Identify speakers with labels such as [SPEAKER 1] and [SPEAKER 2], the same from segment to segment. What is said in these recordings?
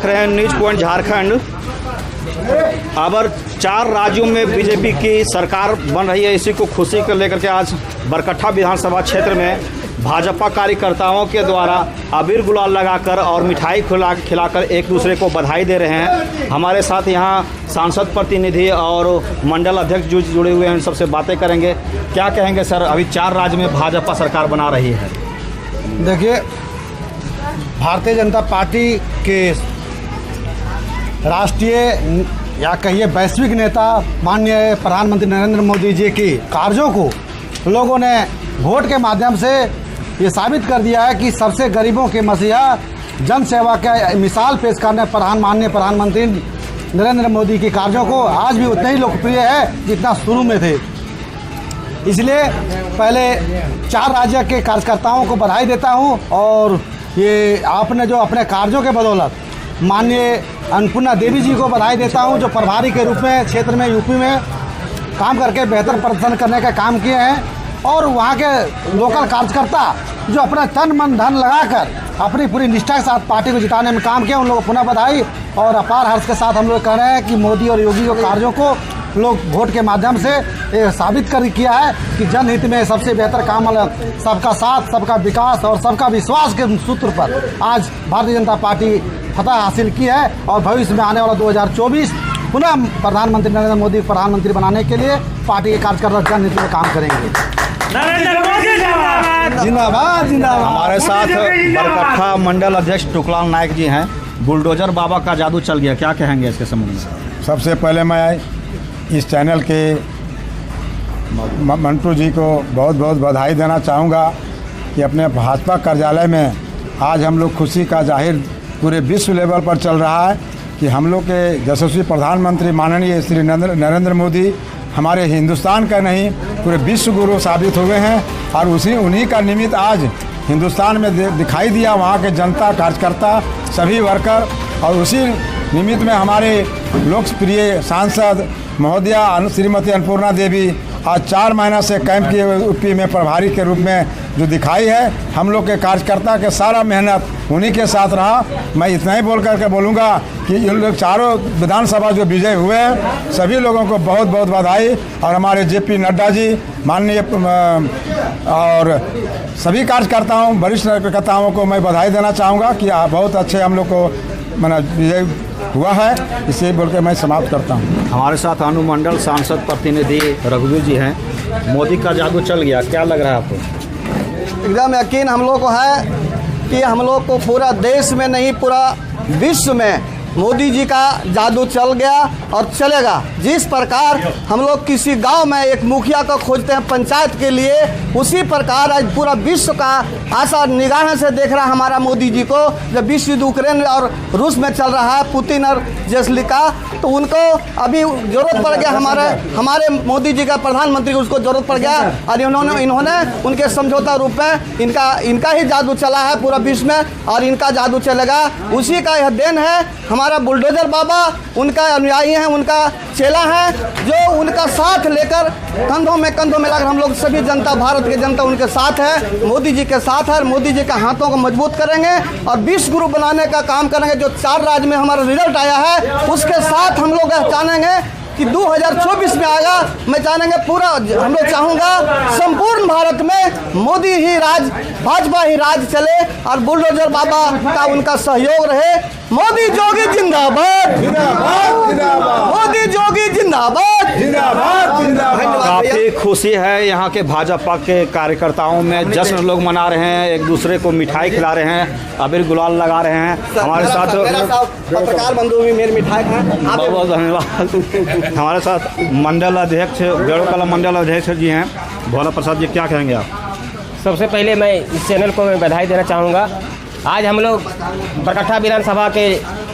[SPEAKER 1] देख रहे हैं न्यूज पॉइंट झारखंड। अब 4 राज्यों में बीजेपी की सरकार बन रही है। इसी को खुशी को लेकर के आज बरकट्ठा विधानसभा क्षेत्र में भाजपा कार्यकर्ताओं के द्वारा अबीर गुलाल लगाकर और मिठाई खिलाकर एक दूसरे को बधाई दे रहे हैं। हमारे साथ यहाँ सांसद प्रतिनिधि और मंडल अध्यक्ष जुड़े हुए हैं, उन सबसे बातें करेंगे। क्या कहेंगे सर, अभी 4 राज्य में भाजपा सरकार बना रही है।
[SPEAKER 2] देखिए, भारतीय जनता पार्टी के राष्ट्रीय या कहिए वैश्विक नेता माननीय प्रधानमंत्री नरेंद्र मोदी जी की कार्यों को लोगों ने वोट के माध्यम से ये साबित कर दिया है कि सबसे गरीबों के मसीहा जन सेवा का मिसाल पेश करने माननीय प्रधानमंत्री नरेंद्र मोदी की कार्यों को आज भी उतना ही लोकप्रिय है जितना शुरू में थे। इसलिए पहले 4 राज्य के कार्यकर्ताओं को बधाई देता हूं और ये आपने जो अपने कार्यों के बदौलत माननीय अन्नपूर्णा देवी जी को बधाई देता हूं, जो प्रभारी के रूप में क्षेत्र में यूपी में काम करके बेहतर प्रदर्शन करने का काम किए हैं और वहां के लोकल कार्यकर्ता जो अपना तन मन धन लगाकर अपनी पूरी निष्ठा के साथ पार्टी को जिताने में काम किया, उन लोगों को पुनः बधाई। और अपार हर्ष के साथ हम लोग कह रहे हैं कि मोदी और योगी के कार्यों को लोग वोट के माध्यम से साबित कर किया है कि जनहित में सबसे बेहतर काम सबका साथ, सबका विकास और सबका विश्वास के सूत्र पर आज भारतीय जनता पार्टी फतह हासिल की है और भविष्य में आने वाला 2024 पुनः प्रधानमंत्री नरेंद्र मोदी प्रधानमंत्री बनाने के लिए पार्टी के कार्यकर्ता जनहित में काम करेंगे। जिंदाबाद जिंदाबाद।
[SPEAKER 1] हमारे साथ बरकट्ठा मंडल अध्यक्ष टुकलाल नायक जी हैं। बुलडोजर बाबा का जादू चल गया, क्या कहेंगे इसके संबंध में?
[SPEAKER 3] सबसे पहले मैं इस चैनल के मंटू जी को बहुत बहुत बधाई देना चाहूँगा कि अपने भाजपा कार्यालय में आज हम लोग खुशी का जाहिर पूरे विश्व लेवल पर चल रहा है कि हम लोग के यशस्वी प्रधानमंत्री माननीय श्री नरेंद्र मोदी हमारे हिंदुस्तान का नहीं पूरे विश्व गुरु साबित हुए हैं और उन्हीं का निमित्त आज हिंदुस्तान में दिखाई दिया वहाँ के जनता कार्यकर्ता सभी वर्कर। और उसी निमित्त में हमारे लोकप्रिय सांसद महोदया श्रीमती अन्नपूर्णा देवी आज 4 महीना से कैंप की यूपी में प्रभारी के रूप में जो दिखाई है, हम लोग के कार्यकर्ता के सारा मेहनत उन्हीं के साथ रहा। मैं इतना ही बोल करके बोलूँगा कि इन लोग 4 विधानसभा जो विजय हुए हैं सभी लोगों को बहुत बहुत बधाई। और हमारे JP नड्डा जी माननीय और सभी कार्यकर्ताओं वरिष्ठ कार्यकर्ताओं को मैं बधाई देना चाहूँगा कि बहुत अच्छे हम लोग को विजय हुआ है। इसे बोल के मैं समाप्त करता हूँ।
[SPEAKER 1] हमारे साथ अनुमंडल सांसद प्रतिनिधि रघुवीर जी हैं। मोदी का जादू चल गया, क्या लग रहा है आपको?
[SPEAKER 4] एकदम यकीन हम लोग को है कि हम लोग को पूरा देश में नहीं पूरा विश्व में मोदी जी का जादू चल गया और चलेगा। जिस प्रकार हम लोग किसी गांव में एक मुखिया को खोजते हैं पंचायत के लिए, उसी प्रकार आज पूरा विश्व का आशा निगाह से देख रहा हमारा मोदी जी को। जब विश्व युद्ध यूक्रेन और रूस में चल रहा है, पुतिन और जेलेंस्की का, तो उनको अभी जरूरत पड़ गया हमारे मोदी जी का प्रधानमंत्री को उसको जरूरत पड़ गया और इन्होंने उनके समझौता रूप में इनका ही जादू चला है पूरा विश्व में और इनका जादू चलेगा। उसी का यह देन है। हमारा बुलडोजर बाबा उनका अनुयायी हैं, उनका चेला है, जो उनका साथ लेकर कंधों में लाकर हम लोग सभी जनता, भारत के जनता उनके साथ है, मोदी जी के साथ है। मोदी जी के हाथों को मजबूत करेंगे और विश्व गुरु बनाने का काम करेंगे। जो 4 राज्य में हमारा रिजल्ट आया है उसके साथ हम लोग चाहेंगे कि 2024 में आएगा। मैं चाहेंगे पूरा हम लोग चाहूँगा संपूर्ण भारत में मोदी ही राज, भाजपा ही राज चले और बुलडोजर बाबा का उनका सहयोग रहे। मोदी जोगी जिंदाबाद, मोदी जोगी जिंदाबाद,
[SPEAKER 1] काफी खुशी है यहाँ के भाजपा के कार्यकर्ताओं में। जश्न लोग मना रहे हैं, एक दूसरे को मिठाई खिला रहे हैं, अबीर गुलाल लगा रहे हैं। हमारे साथ
[SPEAKER 4] पत्रकार बंधु भी मेरी मिठाई खाएं।
[SPEAKER 1] बहुत बहुत धन्यवाद। हमारे साथ मंडल अध्यक्ष बेड़ोकला मंडल अध्यक्ष जी हैं, भोला प्रसाद जी, क्या कहेंगे आप?
[SPEAKER 5] सबसे पहले मैं इस चैनल को बधाई देना चाहूँगा। आज हम लोग बरकट्ठा विधानसभा के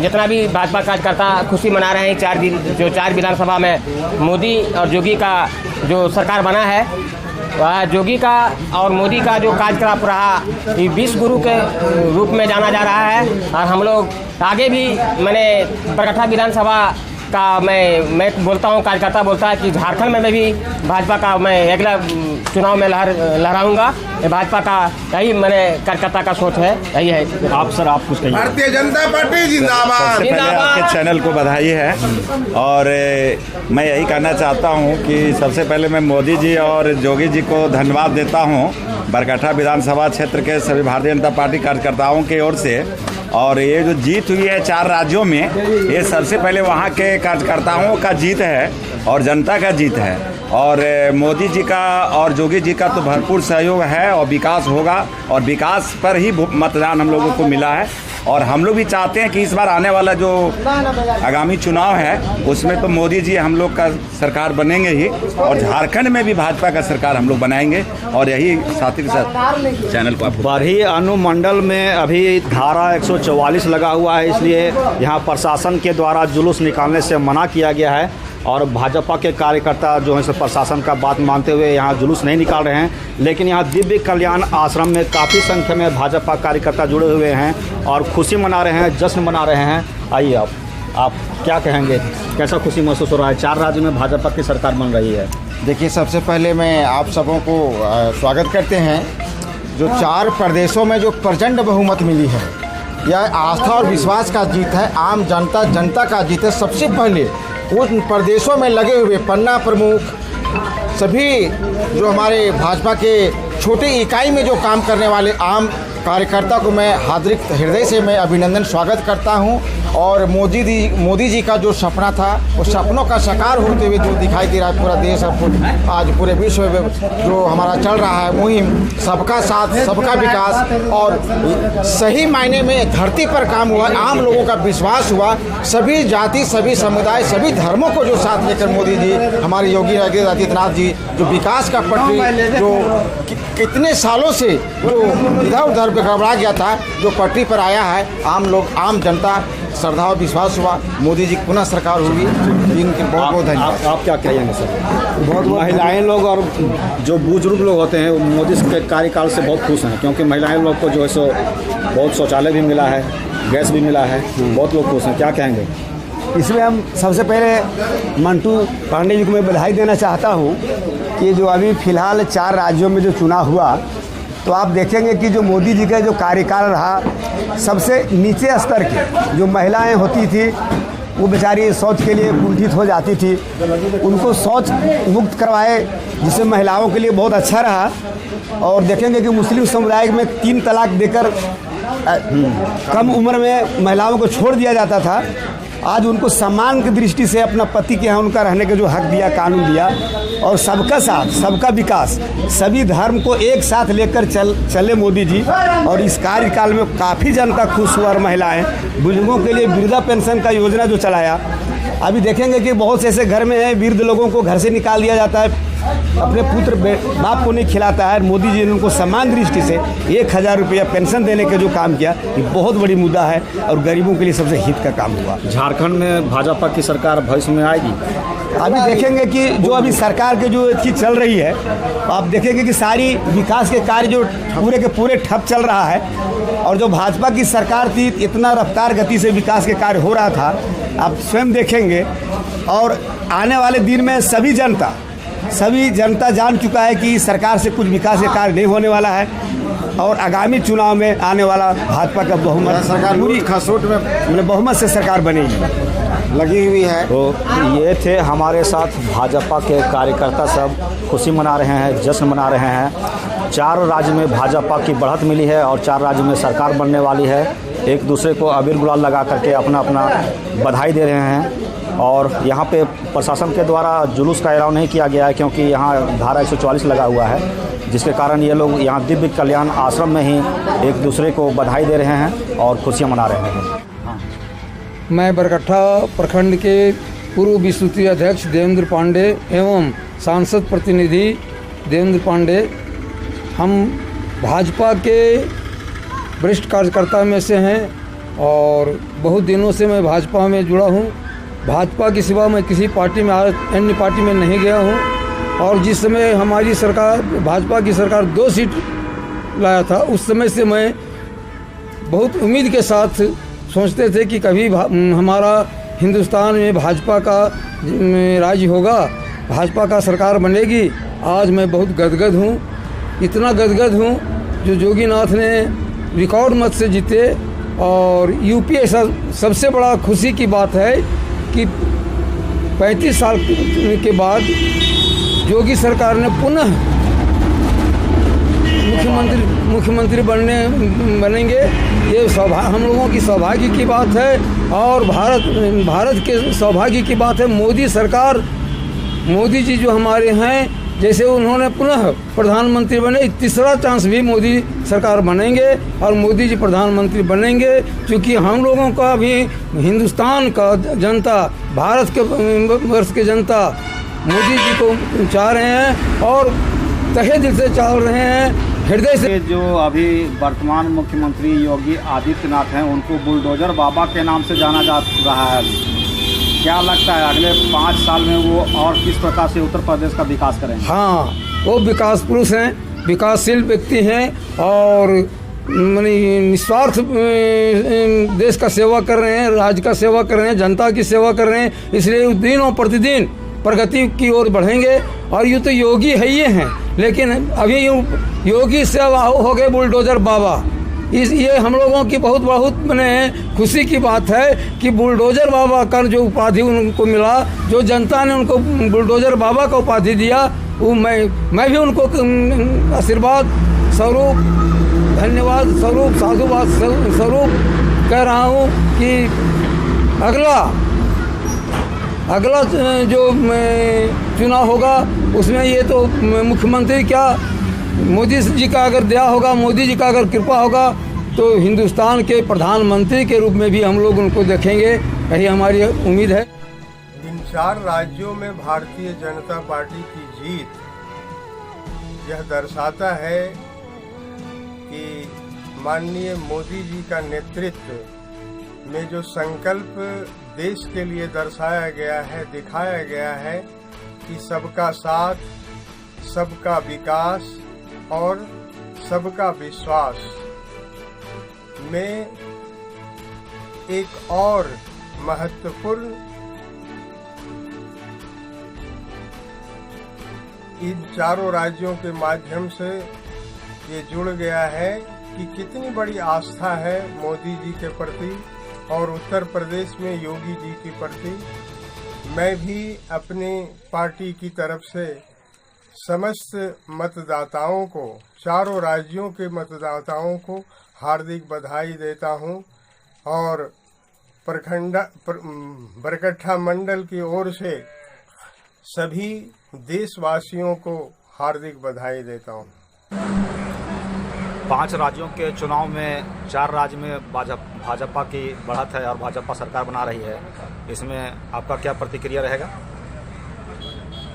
[SPEAKER 5] जितना भी भाजपा कार्यकर्ता खुशी मना रहे हैं। 4 विधानसभा में मोदी और योगी का जो सरकार बना है, वह योगी का और मोदी का जो कार्यकलाप रहा ये विश्व गुरु के रूप में जाना जा रहा है। और हम लोग आगे भी बरकट्ठा विधानसभा का मैं बोलता हूँ, कार्यकर्ता बोलता है कि झारखंड में भी भाजपा का मैं अगला चुनाव में लहराऊंगा। ये भाजपा का यही मैंने कार्यकर्ता का सोच है, यही है।
[SPEAKER 1] आप सर, आप कुछ कहिए।
[SPEAKER 6] भारतीय जनता पार्टी जिंदाबाद।
[SPEAKER 7] सबसे पहले आपके चैनल को बधाई है और मैं यही कहना चाहता हूं कि सबसे पहले मैं मोदी जी और जोगी जी को धन्यवाद देता हूं बरकट्ठा विधानसभा क्षेत्र के सभी भारतीय जनता पार्टी कार्यकर्ताओं की ओर से। और ये जो जीत हुई है 4 राज्यों में, ये सबसे पहले वहाँ के कार्यकर्ताओं का जीत है और जनता का जीत है। और मोदी जी का और जोगी जी का तो भरपूर सहयोग है और विकास होगा, और विकास पर ही मतदान हम लोगों को मिला है। और हम लोग भी चाहते हैं कि इस बार आने वाला जो आगामी चुनाव है उसमें तो मोदी जी हम लोग का सरकार बनेंगे ही, और झारखंड में भी भाजपा का सरकार हम लोग बनाएंगे। और यही साथ ही साथ चैनल को
[SPEAKER 1] बरही अनुमंडल में अभी धारा 144 लगा हुआ है, इसलिए यहाँ प्रशासन के द्वारा जुलूस निकालने से मना किया गया है। और भाजपा के कार्यकर्ता जो है प्रशासन का बात मानते हुए यहाँ जुलूस नहीं निकाल रहे हैं। लेकिन यहाँ दिव्य कल्याण आश्रम में काफ़ी संख्या में भाजपा कार्यकर्ता जुड़े हुए हैं और खुशी मना रहे हैं, जश्न मना रहे हैं। आइए आप क्या कहेंगे, कैसा खुशी महसूस हो रहा है? 4 राज्यों में भाजपा की सरकार बन रही है।
[SPEAKER 3] देखिए, सबसे पहले मैं आप सबों को स्वागत करते हैं। जो 4 प्रदेशों में जो प्रचंड बहुमत मिली है, यह आस्था और विश्वास का जीत है, आम जनता का जीत है। सबसे पहले उन प्रदेशों में लगे हुए पन्ना प्रमुख, सभी जो हमारे भाजपा के छोटे इकाई में जो काम करने वाले आम कार्यकर्ता को मैं हार्दिक हृदय से मैं अभिनंदन स्वागत करता हूं। और मोदी जी का जो सपना था, उस सपनों का साकार होते हुए जो दिखाई दे रहा है पूरा देश और आज पूरे विश्व में जो हमारा चल रहा है मुहिम सबका साथ सबका विकास, और सही मायने में धरती पर काम हुआ, आम लोगों का विश्वास हुआ। सभी जाति, सभी समुदाय, सभी धर्मों को जो साथ लेकर मोदी जी, हमारे योगी आदित्यनाथ जी, जो विकास का पटरी जो कितने सालों से जो इधर उधर गड़बड़ा गया था, जो पटरी पर आया है, आम लोग, आम जनता श्रद्धा और विश्वास हुआ, मोदी जी की पुनः सरकार होगी। इनके बहुत बहुत धन्यवाद।
[SPEAKER 1] आप क्या कहेंगे सर? बहुत महिलाएं लोग और जो बुजुर्ग लोग होते हैं मोदी के कार्यकाल से बहुत खुश हैं, क्योंकि महिलाएं लोग को जो है सो बहुत शौचालय भी मिला है, गैस भी मिला है, बहुत लोग खुश हैं। क्या कहेंगे?
[SPEAKER 8] इसमें हम सबसे पहले मंटू पांडे जी को मैं बधाई देना चाहता हूँ कि जो अभी फ़िलहाल 4 राज्यों में जो चुनाव हुआ, तो आप देखेंगे कि जो मोदी जी का जो कार्यकाल रहा, सबसे नीचे स्तर की जो महिलाएं होती थी वो बेचारी शौच के लिए कुंठित हो जाती थी, उनको शौच मुक्त करवाए, जिससे महिलाओं के लिए बहुत अच्छा रहा। और देखेंगे कि मुस्लिम समुदाय में 3 तलाक देकर कम उम्र में महिलाओं को छोड़ दिया जाता था। आज उनको सम्मान की दृष्टि से अपना पति के यहाँ उनका रहने का जो हक दिया, कानून दिया, और सबका साथ सबका विकास, सभी धर्म को एक साथ लेकर चले मोदी जी। और इस कार्यकाल में काफ़ी जनता खुश हुआ। और महिलाएं, बुजुर्गों के लिए वृद्धा पेंशन का योजना जो चलाया, अभी देखेंगे कि बहुत से ऐसे घर में हैं वृद्ध लोगों को घर से निकाल दिया जाता है, अपने पुत्र बाप को नहीं खिलाता है। मोदी जी ने उनको समान दृष्टि से 1000 रुपया पेंशन देने का जो काम किया, ये बहुत बड़ी मुद्दा है और गरीबों के लिए सबसे हित का काम हुआ।
[SPEAKER 1] झारखंड में भाजपा की सरकार भविष्य में आएगी।
[SPEAKER 8] अभी देखेंगे कि जो अभी सरकार के जो चीज़ चल रही है, आप देखेंगे कि सारी विकास के कार्य जो पूरे के पूरे ठप चल रहा है। और जो भाजपा की सरकार थी, इतना रफ्तार गति से विकास के कार्य हो रहा था, आप स्वयं देखेंगे। और आने वाले दिन में सभी जनता जान चुका है कि सरकार से कुछ विकास के कार्य नहीं होने वाला है। और आगामी चुनाव में आने वाला भाजपा का बहुमत सरकार पूरी खसोट में बहुमत से सरकार बनेगी,
[SPEAKER 3] लगी हुई है।
[SPEAKER 1] तो ये थे हमारे साथ भाजपा के कार्यकर्ता, सब खुशी मना रहे हैं, जश्न मना रहे हैं। 4 राज्य में भाजपा की बढ़त मिली है और 4 राज्य में सरकार बनने वाली है। एक दूसरे को अबीर गुलाल लगा करके अपना बधाई दे रहे हैं। और यहाँ पे प्रशासन के द्वारा जुलूस का एलान नहीं किया गया है, क्योंकि यहाँ धारा 144 लगा हुआ है, जिसके कारण ये लोग यहाँ दिव्य कल्याण आश्रम में ही एक दूसरे को बधाई दे रहे हैं और खुशियाँ मना रहे हैं।
[SPEAKER 9] मैं बरकट्ठा प्रखंड के पूर्व विस्तृतीय अध्यक्ष देवेंद्र पांडे एवं सांसद प्रतिनिधि देवेंद्र पांडे, हम भाजपा के वरिष्ठ कार्यकर्ता में से हैं और बहुत दिनों से मैं भाजपा में जुड़ा हूँ। भाजपा के सिवा मैं किसी पार्टी में अन्य पार्टी में नहीं गया हूँ। और जिस समय हमारी सरकार, भाजपा की सरकार 2 सीट लाया था, उस समय से मैं बहुत उम्मीद के साथ सोचते थे कि कभी हमारा हिंदुस्तान में भाजपा का राज होगा, भाजपा का सरकार बनेगी। आज मैं बहुत गदगद हूँ, इतना गदगद हूँ जो जोगीनाथ ने रिकॉर्ड मत से जीते। और यूपी ऐसा सबसे बड़ा खुशी की बात है कि 35 साल के बाद योगी सरकार ने पुनः मुख्यमंत्री बनेंगे। ये हम लोगों की सौभाग्य की बात है और भारत के सौभाग्य की बात है। मोदी सरकार, मोदी जी जो हमारे हैं, जैसे उन्होंने पुनः प्रधानमंत्री बने, तीसरा चांस भी मोदी सरकार बनेंगे और मोदी जी प्रधानमंत्री बनेंगे। क्योंकि हम लोगों का भी हिंदुस्तान का जनता, भारत के वर्ष के जनता मोदी जी को चाह रहे हैं और तहे दिल से चाह रहे हैं, हृदय से।
[SPEAKER 1] जो अभी वर्तमान मुख्यमंत्री योगी आदित्यनाथ हैं, उनको बुलडोजर बाबा के नाम से जाना जा रहा है। क्या लगता है अगले 5 साल में वो और किस प्रकार से उत्तर प्रदेश का विकास करेंगे?
[SPEAKER 9] हाँ, वो विकास पुरुष हैं, विकासशील व्यक्ति हैं और निस्वार्थ देश का सेवा कर रहे हैं, राज्य का सेवा कर रहे हैं, जनता की सेवा कर रहे हैं। इसलिए दिनों प्रतिदिन प्रगति की ओर बढ़ेंगे। और ये तो योगी है ही हैं, लेकिन अभी योगी से हो गए बुलडोजर बाबा। ये हम लोगों की बहुत मैंने खुशी की बात है कि बुलडोजर बाबा का जो उपाधि उनको मिला, जो जनता ने उनको बुलडोजर बाबा का उपाधि दिया, वो मैं भी उनको आशीर्वाद स्वरूप, धन्यवाद स्वरूप, साधुवाद स्वरूप कह रहा हूँ कि अगला जो चुनाव होगा उसमें ये तो मुख्यमंत्री क्या, मोदी जी का अगर दया होगा, मोदी जी का अगर कृपा होगा तो हिंदुस्तान के प्रधानमंत्री के रूप में भी हम लोग उनको देखेंगे, यही हमारी उम्मीद है।
[SPEAKER 6] इन 4 राज्यों में भारतीय जनता पार्टी की जीत यह दर्शाता है कि माननीय मोदी जी का नेतृत्व में जो संकल्प देश के लिए दर्शाया गया है, दिखाया गया है कि सबका साथ, सबका विकास और सबका विश्वास में एक और महत्वपूर्ण इन 4 राज्यों के माध्यम से ये जुड़ गया है कि कितनी बड़ी आस्था है मोदी जी के प्रति और उत्तर प्रदेश में योगी जी के प्रति। मैं भी अपनी पार्टी की तरफ से समस्त मतदाताओं को, 4 राज्यों के मतदाताओं को हार्दिक बधाई देता हूं और बरकट्ठा मंडल की ओर से सभी देशवासियों को हार्दिक बधाई देता हूं।
[SPEAKER 1] 5 राज्यों के चुनाव में 4 राज्य में भाजपा की बढ़त है और भाजपा सरकार बना रही है, इसमें आपका क्या प्रतिक्रिया रहेगा?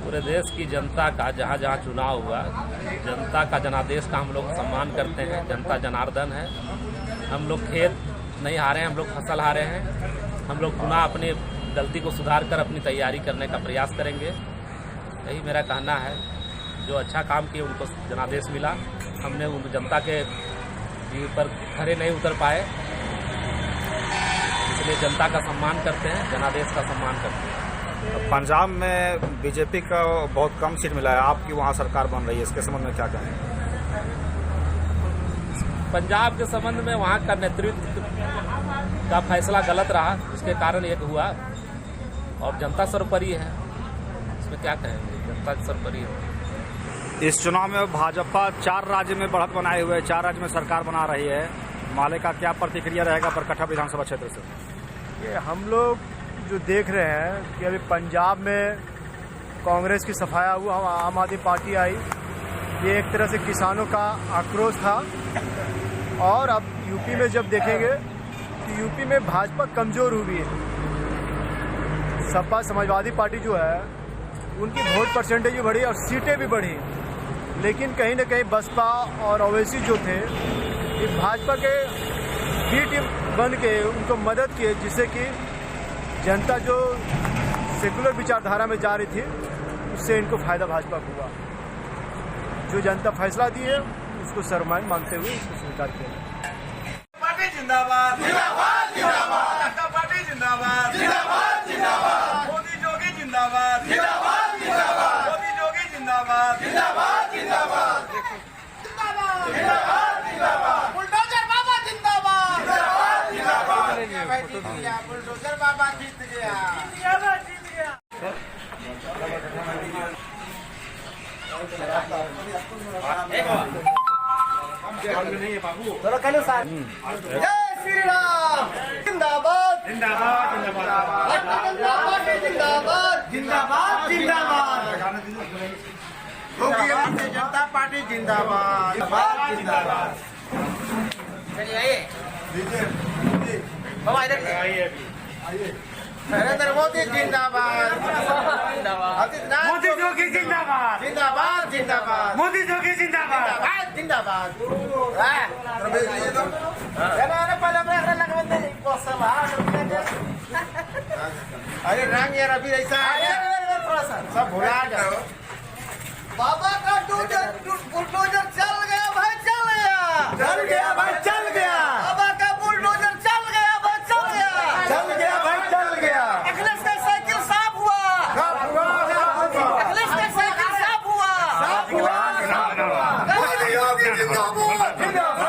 [SPEAKER 10] पूरे देश की जनता का जहाँ जहाँ चुनाव हुआ, जनता का जनादेश का हम लोग सम्मान करते हैं। जनता जनार्दन है। हम लोग खेत नहीं हारे हैं, हम लोग फसल हारे हैं। हम लोग पुनः अपनी गलती को सुधार कर अपनी तैयारी करने का प्रयास करेंगे, यही मेरा कहना है। जो अच्छा काम किए उनको जनादेश मिला, हमने उन जनता के ऊपर खड़े नहीं उतर पाए, इसलिए जनता का सम्मान करते हैं, जनादेश का सम्मान करते हैं।
[SPEAKER 1] पंजाब में बीजेपी का बहुत कम सीट मिला है, आपकी वहाँ सरकार बन रही है, इसके संबंध में क्या कहें?
[SPEAKER 10] पंजाब के संबंध में वहाँ का नेतृत्व का फैसला गलत रहा, उसके कारण ये हुआ और जनता सर्वोपरि है, इसमें क्या कहेंगे, जनता सर्वोपरि है।
[SPEAKER 1] इस चुनाव में भाजपा 4 राज्य में बढ़त बनाए हुए, 4 राज्य में सरकार बना रही है, माले का क्या प्रतिक्रिया रहेगा बरकट्ठा विधानसभा क्षेत्र से?
[SPEAKER 11] ये हम लोग जो देख रहे हैं कि अभी पंजाब में कांग्रेस की सफाया हुआ, आम आदमी पार्टी आई, ये एक तरह से किसानों का आक्रोश था। और अब यूपी में जब देखेंगे तो यूपी में भाजपा कमजोर हुई है। सपा समाजवादी पार्टी जो है उनकी वोट परसेंटेज भी बढ़ी और सीटें भी बढ़ी, लेकिन कहीं ना कहीं बसपा और ओवैसी जो थे ये भाजपा के बी टीम बन के उनको मदद किए, जिससे कि जनता जो सेकुलर विचारधारा में जा रही थी उससे इनको फायदा भाजपा को हुआ। जो जनता फैसला दी है उसको सर्वमान्य मानते हुए इसको स्वीकार किया।
[SPEAKER 6] पार्टी जिंदाबाद, जिंदाबाद, जिंदाबाद, पार्टी जिंदाबाद।
[SPEAKER 12] जिंदाबाद जिंदाबाद जिंदाबाद मोदी जोगी जिंदाबाद जिंदाबाद जिंदाबाद मोदी जोगी जिंदाबाद जिंदाबाद जिंदाबाद जिंदाबाद जिंदाबाद बुलडोजर बाबा जिंदाबाद जिंदाबाद जिंदाबाद जीत गया बुलडोजर बाबा जीत गया जीत गया
[SPEAKER 4] थोड़ा कलो साथ जय श्री राम जिंदाबाद जिंदाबाद जिंदाबाद जिंदाबाद जिंदाबाद जिंदाबाद
[SPEAKER 12] भारतीय जनता पार्टी जिंदाबाद जिंदाबाद
[SPEAKER 4] चलिए आइए बाबा इधर आइए
[SPEAKER 12] नरेंद्र मोदी जिंदाबाद
[SPEAKER 4] मोदी जोगी जिंदाबाद
[SPEAKER 12] जिंदाबाद जिंदाबाद
[SPEAKER 4] मोदी जोगी जिंदाबाद
[SPEAKER 12] जिंदाबाद अरे रंग यार अभी ऐसा
[SPEAKER 4] थोड़ा सा
[SPEAKER 12] सब भुला जाओ
[SPEAKER 4] बाबा का बुलडोजर चल गया भाई चल गया
[SPEAKER 12] भाई चल गया
[SPEAKER 4] बाबा का बुलडोजर चल गया भाई चल गया
[SPEAKER 12] भाई चल गया
[SPEAKER 4] अखिलेश का साइकिल साफ हुआ अखिलेश का साइकिल साफ हुआ
[SPEAKER 12] मोदी योगी जिंदाबाद